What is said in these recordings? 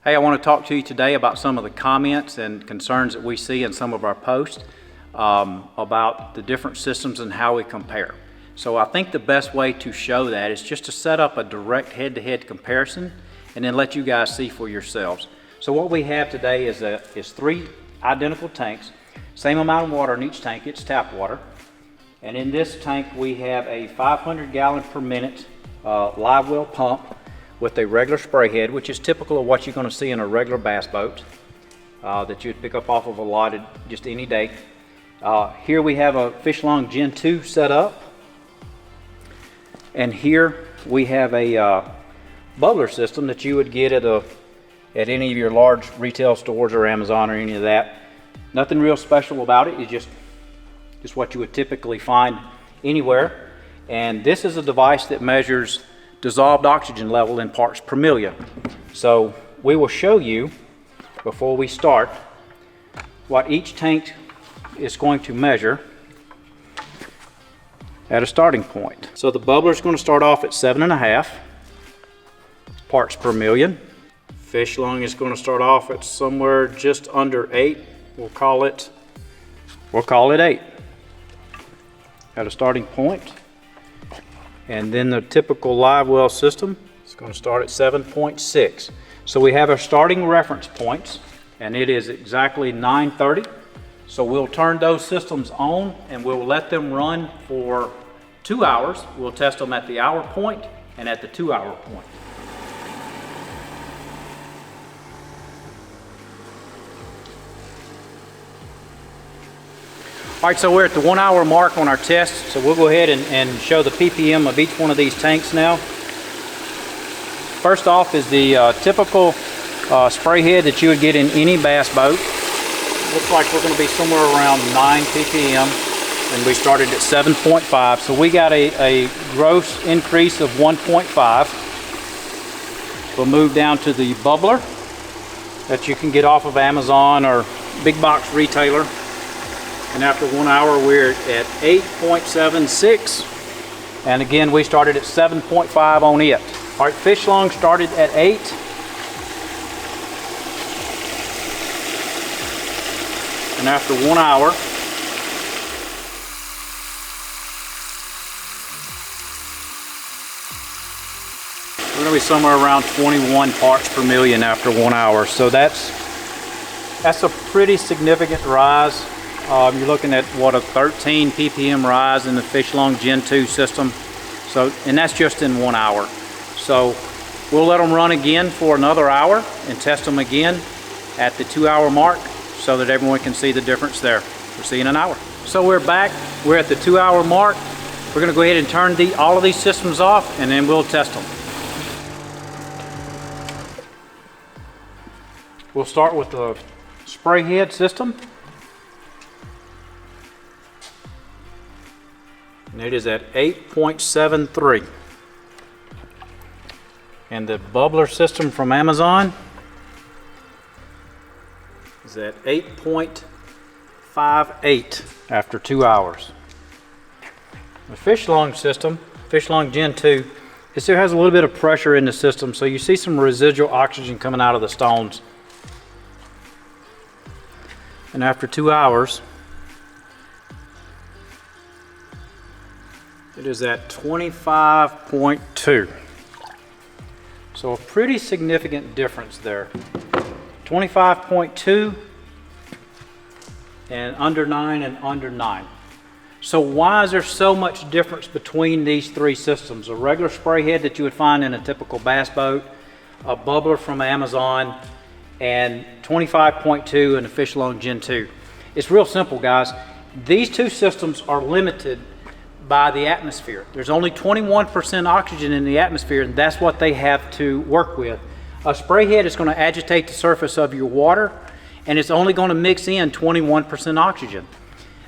Hey, I want to talk to you today about some of the comments and concerns that we see in some of our posts about the different systems and how we compare. So I think the best way to show that is just to set up a direct head-to-head comparison and then let you guys see for yourselves. So what we have today is three identical tanks, same amount of water in each tank, it's tap water. And in this tank we have a 500 gallon per minute Livewell pump with a regular spray head, which is typical of what you're going to see in a regular bass boat that you'd pick up off of a lot just any day. Here we have a Fishlung Gen2 set up, and here we have a bubbler system that you would get at any of your large retail stores or Amazon or any of that. Nothing real special about it. It's just what you would typically find anywhere. And this is a device that measures dissolved oxygen level in parts per million. So we will show you before we start what each tank is going to measure at a starting point. So the bubbler is going to start off at 7.5 parts per million. Fishlung is going to start off at somewhere just under 8. We'll call it 8 at a starting point. And then the typical Livewell system is going to start at 7.6. So we have our starting reference points, and it is exactly 9:30. So we'll turn those systems on and we'll let them run for 2 hours. We'll test them at the hour point and at the 2 hour point. All right, so we're at the 1 hour mark on our test, so we'll go ahead and show the PPM of each one of these tanks now. First off is the typical spray head that you would get in any bass boat. Looks like we're going to be somewhere around 9 ppm, and we started at 7.5, so we got a gross increase of 1.5. We'll move down to the bubbler that you can get off of Amazon or big box retailer. And after 1 hour, we're at 8.76. And again, we started at 7.5 on it. All right, Fishlung started at 8. And after 1 hour, we're going to be somewhere around 21 parts per million after 1 hour. So that's a pretty significant rise. You're looking at what, a 13 ppm rise in the Fishlung Gen2 system. So, and that's just in 1 hour. So we'll let them run again for another hour and test them again at the 2 hour mark so that everyone can see the difference there. We'll see you in an hour. So we're back. We're at the 2 hour mark. We're going to go ahead and turn all of these systems off, and then we'll test them. We'll start with the spray head system. And it is at 8.73. And the bubbler system from Amazon is at 8.58 after 2 hours. The Fishlung system, Fishlung Gen2, it still has a little bit of pressure in the system, so you see some residual oxygen coming out of the stones. And after 2 hours, it is at 25.2. So a pretty significant difference there. 25.2 and under 9 and under 9. So why is there so much difference between these three systems? A regular spray head that you would find in a typical bass boat, a bubbler from Amazon, and 25.2 in the Fishlung Gen2. It's real simple, guys. These two systems are limited by the atmosphere. There's only 21% oxygen in the atmosphere, and that's what they have to work with. A spray head is going to agitate the surface of your water, and it's only going to mix in 21% oxygen.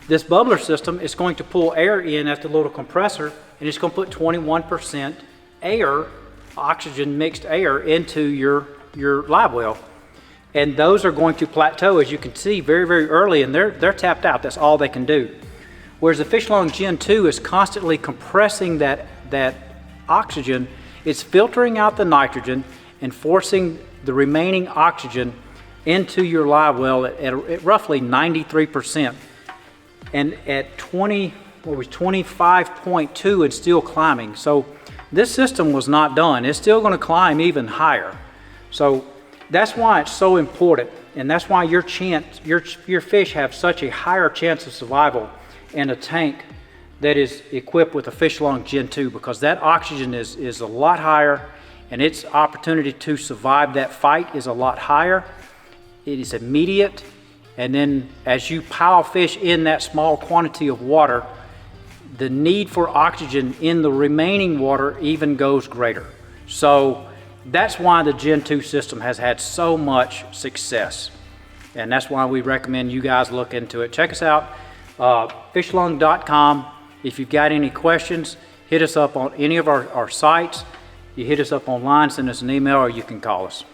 This bubbler system is going to pull air in at the little compressor, and it's going to put 21% air, oxygen mixed air, into your Livewell. And those are going to plateau, as you can see, very, very early, and they're tapped out. That's all they can do. Whereas the Fishlung Gen2 is constantly compressing that oxygen. It's filtering out the nitrogen, and forcing the remaining oxygen into your live well at roughly 93%. And at 25.2, it's still climbing. So this system was not done. It's still going to climb even higher. So that's why it's so important, and that's why your fish have such a higher chance of survival in a tank that is equipped with a Fishlung Gen2, because that oxygen is a lot higher, and its opportunity to survive that fight is a lot higher. It is immediate, and then as you pile fish in that small quantity of water, the need for oxygen in the remaining water even goes greater. So that's why the Gen 2 system has had so much success, and that's why we recommend you guys look into it. Check us out, fishlung.com. If you've got any questions, hit us up on any of our sites. You hit us up online, send us an email, or you can call us.